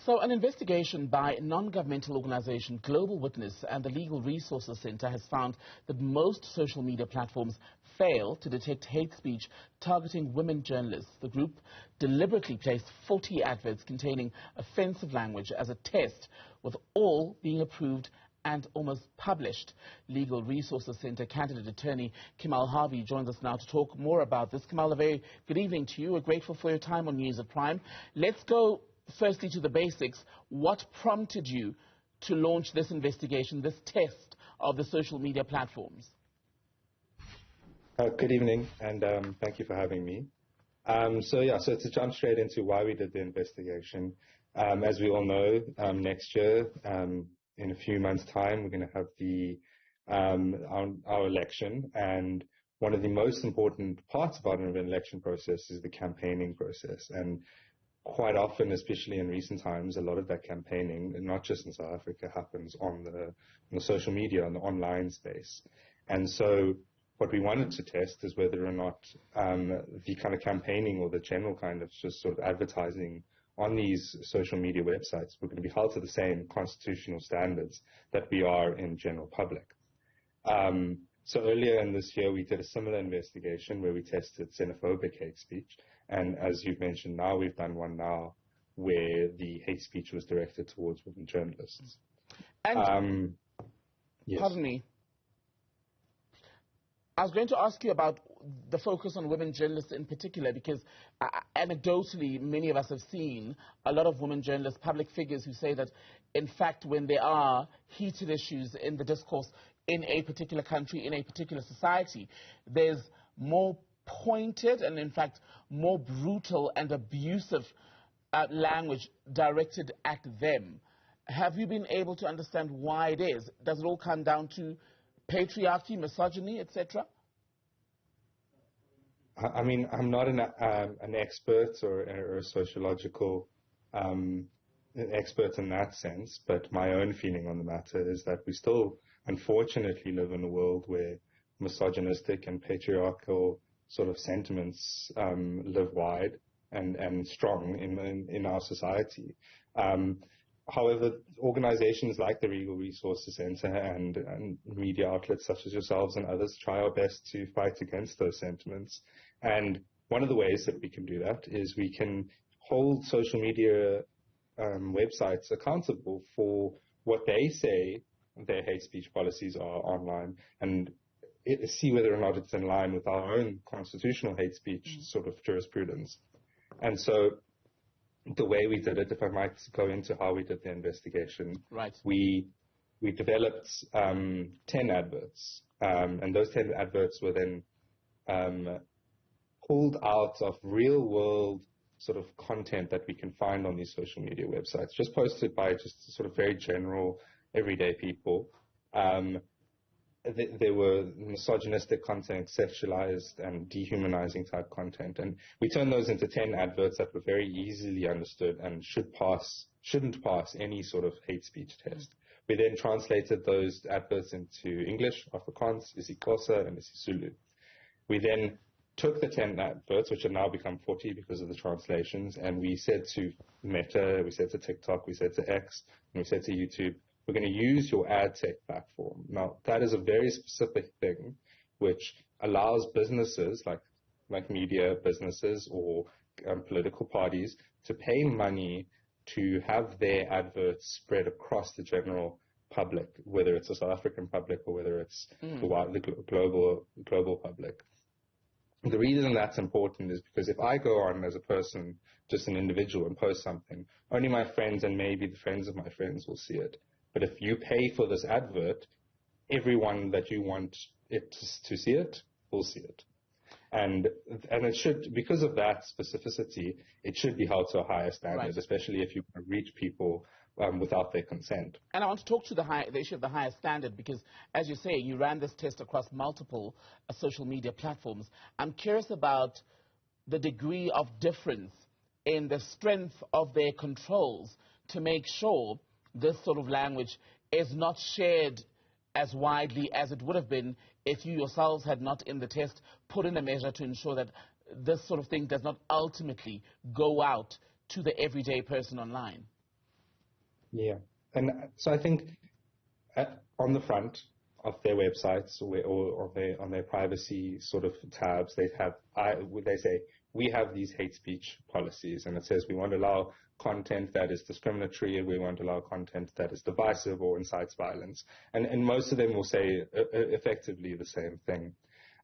So an investigation by non-governmental organization Global Witness and the Legal Resources Center has found that most social media platforms fail to detect hate speech targeting women journalists. The group deliberately placed 40 adverts containing offensive language as a test, with all being approved and almost published. Legal Resources Center candidate attorney Kamal Harvey joins us now to talk more about this. Kamal, a very good evening to you. We're grateful for your time on News at Prime. Let's go firstly to the basics. What prompted you to launch this investigation, this test of the social media platforms? Good evening, and thank you for having me. So to jump straight into why we did the investigation, as we all know, next year, in a few months' time, we're going to have our election, and one of the most important parts about an election process is the campaigning process. And quite often, especially in recent times, a lot of that campaigning, and not just in South Africa, happens on the social media, on the online space. And so what we wanted to test is whether or not the kind of campaigning or the general kind of just sort of advertising on these social media websites were going to be held to the same constitutional standards that we are in general public. So earlier in this year, we did a similar investigation where we tested xenophobic hate speech. And as you've mentioned, now we've done one now where the hate speech was directed towards women journalists. And yes. Pardon me. I was going to ask you about the focus on women journalists in particular, because anecdotally, many of us have seen a lot of women journalists, public figures, who say that, in fact, when there are heated issues in the discourse in a particular country, in a particular society, there's more pointed and, in fact, more brutal and abusive language directed at them. Have you been able to understand why it is? Does it all come down to patriarchy, misogyny, etc.? I mean, I'm not an expert or a sociological expert in that sense, but my own feeling on the matter is that we still, unfortunately, live in a world where misogynistic and patriarchal sort of sentiments live wide and strong in our society. However, organizations like the Legal Resources Center and media outlets such as yourselves and others try our best to fight against those sentiments. And one of the ways that we can do that is we can hold social media websites accountable for what they say their hate speech policies are online, and see whether or not it's in line with our own constitutional hate speech sort of jurisprudence. And so the way we did it, if I might go into how we did the investigation, right. we developed 10 adverts, and those 10 adverts were then pulled out of real-world sort of content that we can find on these social media websites, just posted by just sort of very general, everyday people. There were misogynistic content, sexualized and dehumanizing type content, and we turned those into 10 adverts that were very easily understood and shouldn't pass any sort of hate speech test. We then translated those adverts into English, Afrikaans, isiXhosa, and isiZulu. We then took the 10 adverts, which have now become 40 because of the translations, and we said to Meta, we said to TikTok, we said to X, and we said to YouTube, we're going to use your ad tech platform. Now, that is a very specific thing which allows businesses like media businesses or political parties to pay money to have their adverts spread across the general public, whether it's the South African public or whether it's the global public. The reason that's important is because if I go on as a person, just an individual, and post something, only my friends and maybe the friends of my friends will see it. But if you pay for this advert, everyone that you want it to see it will see it. And it should, because of that specificity, it should be held to a higher standard, right, especially if you reach people without their consent. And I want to talk to the issue of the higher standard because, as you say, you ran this test across multiple social media platforms. I'm curious about the degree of difference in the strength of their controls to make sure this sort of language is not shared as widely as it would have been if you yourselves had not in the test put in a measure to ensure that this sort of thing does not ultimately go out to the everyday person online. Yeah. And so I think on the front of their websites or on their privacy sort of tabs, they say, we have these hate speech policies, and it says we won't allow content that is discriminatory, and we won't allow content that is divisive or incites violence. And most of them will say effectively the same thing.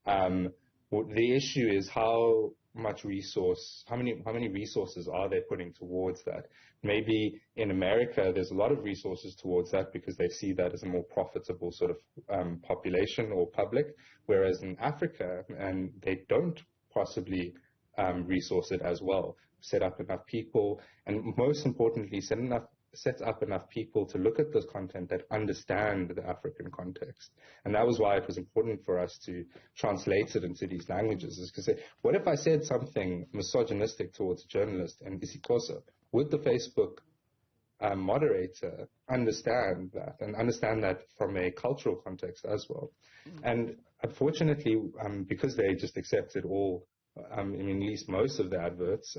The issue is how many resources are they putting towards that? Maybe in America, there's a lot of resources towards that because they see that as a more profitable sort of population or public, whereas in Africa, and they don't possibly resource it as well, set up enough people, and most importantly, set up enough people to look at this content that understand the African context. And that was why it was important for us to translate it into these languages, is because what if I said something misogynistic towards a journalist in isiXhosa? Would the Facebook moderator understand that, and understand that from a cultural context as well? And unfortunately, because they just accepted all, at least most of the adverts,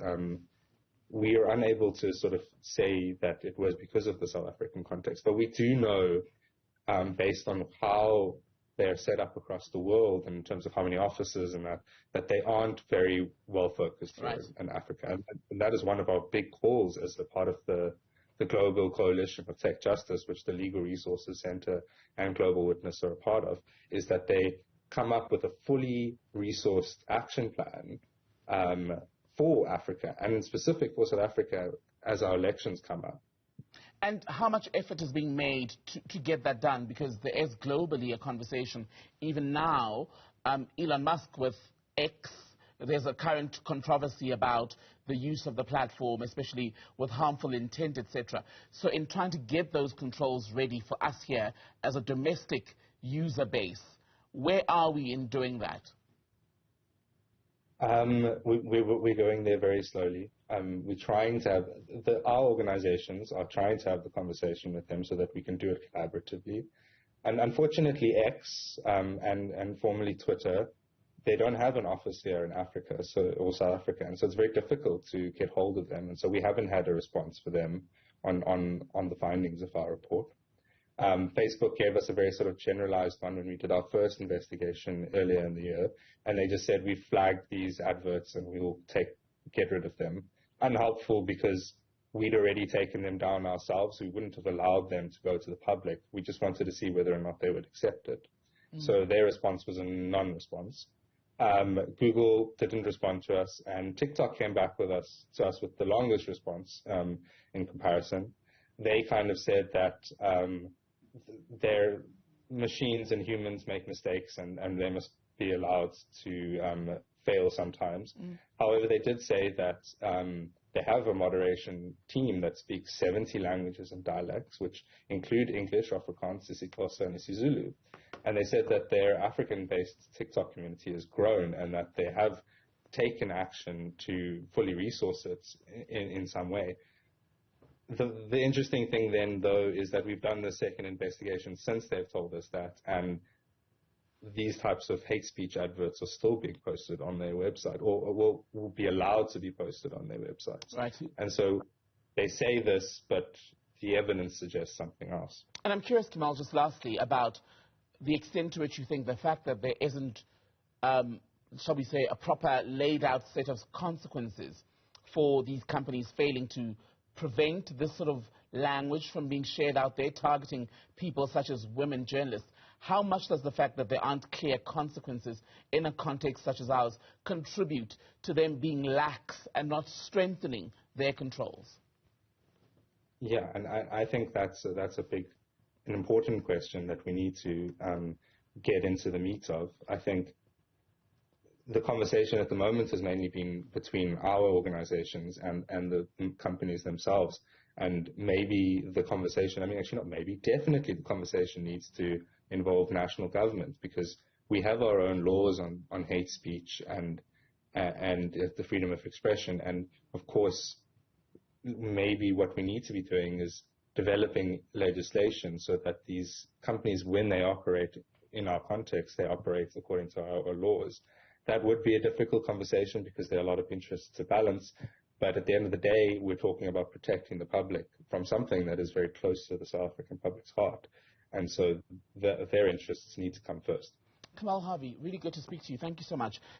we are unable to sort of say that it was because of the South African context. But we do know, based on how they're set up across the world in terms of how many offices and that they aren't very well focused here in Africa. And that is one of our big calls as a part of the Global Coalition of Tech Justice, which the Legal Resources Center and Global Witness are a part of, is that they come up with a fully resourced action plan for Africa, and in specific for South Africa as our elections come up. And how much effort is being made to get that done? Because there is globally a conversation. Even now, Elon Musk with X, there's a current controversy about the use of the platform, especially with harmful intent, etc. So in trying to get those controls ready for us here as a domestic user base, where are we in doing that? We're going there very slowly. We're trying to have, our organizations are trying to have the conversation with them so that we can do it collaboratively. And unfortunately, X and formerly Twitter, they don't have an office here in Africa or South Africa, and so it's very difficult to get hold of them. And so we haven't had a response for them on the findings of our report. Facebook gave us a very sort of generalized one when we did our first investigation earlier in the year, and they just said we flagged these adverts and we will get rid of them. Unhelpful because we'd already taken them down ourselves. We wouldn't have allowed them to go to the public. We just wanted to see whether or not they would accept it. So their response was a non-response. Google didn't respond to us, and TikTok came back to us with the longest response in comparison. They kind of said that their machines and humans make mistakes, and they must be allowed to fail sometimes. However, they did say that they have a moderation team that speaks 70 languages and dialects, which include English, Afrikaans, isiXhosa, and isiZulu. And they said that their African-based TikTok community has grown and that they have taken action to fully resource it in some way. The interesting thing then, though, is that we've done the second investigation since they've told us that, and these types of hate speech adverts are still being posted on their website, or will be allowed to be posted on their websites. Right. And so they say this, but the evidence suggests something else. And I'm curious, Kamal, just lastly, about the extent to which you think the fact that there isn't, shall we say, a proper laid out set of consequences for these companies failing to prevent this sort of language from being shared out there, targeting people such as women journalists. How much does the fact that there aren't clear consequences in a context such as ours contribute to them being lax and not strengthening their controls? Yeah, and I think that's an important question that we need to get into the meat of. I think the conversation at the moment has mainly been between our organizations and the companies themselves. And maybe the conversation, definitely the conversation needs to involve national government, because we have our own laws on hate speech and the freedom of expression. And of course, maybe what we need to be doing is developing legislation so that these companies, when they operate in our context, they operate according to our laws. That would be a difficult conversation because there are a lot of interests to balance, But at the end of the day, we're talking about protecting the public from something that is very close to the South African public's heart. And so their interests need to come first. Kamal Harvey, really good to speak to you. Thank you so much.